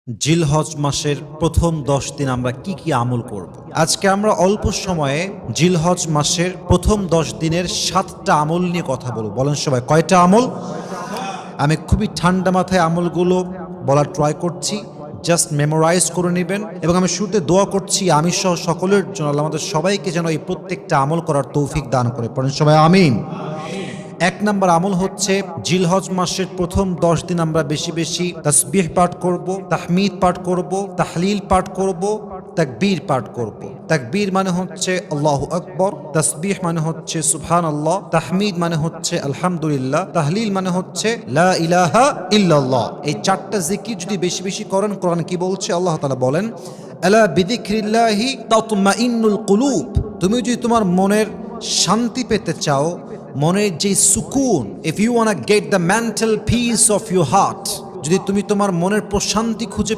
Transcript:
জিলহজ মাসের প্রথম 10 দিন আমরা কি কি আমল করব। আজকে আমরা অল্প সময়ে জিলহজ মাসের প্রথম 10 দিনের 7টা আমল নিয়ে কথা বলব। বলেন সবাই কয়টা আমল? আমি খুবই ঠান্ডা মাথায় আমলগুলো বলার ট্রাই করছি, জাস্ট মেমোরাইজ করে নেবেন। এবং আমি শুরুতে দোয়া করছি আমি সহ সকলের জন্য আল্লাহ আমাদের সবাইকে যেন এই প্রত্যেকটা আমল করার তৌফিক দান করে। পড়েন সবাই আমিন। 1 নম্বর আমল হচ্ছে জিলহজ মাসের প্রথম 10 দিন আমরা বেশি বেশি তাসবিহ পাঠ করব, তাহমিদ পাঠ করব, তাহলিল পাঠ করব, তাকবীর পাঠ করব। তাকবীর মানে হচ্ছে আল্লাহু আকবার, তাসবিহ মানে হচ্ছে সুবহানাল্লাহ, তাহমিদ মানে হচ্ছে আলহামদুলিল্লাহ, তাহলিল মানে হচ্ছে লা ইলাহা ইল্লাল্লাহ। এই 4টা জিকির যদি বেশি বেশি করেন, কোরআন কি বলছে? আল্লাহ তাআলা বলেন আলা বিযিকরিল্লাহি তাতমাইন্নুল কুলুব। তুমি যদি তোমার মনের শান্তি পেতে চাও, মনের যে সুকুন, if you wanna get the mental peace of your heart, যদি তুমি তোমার মনের প্রশান্তি খুঁজে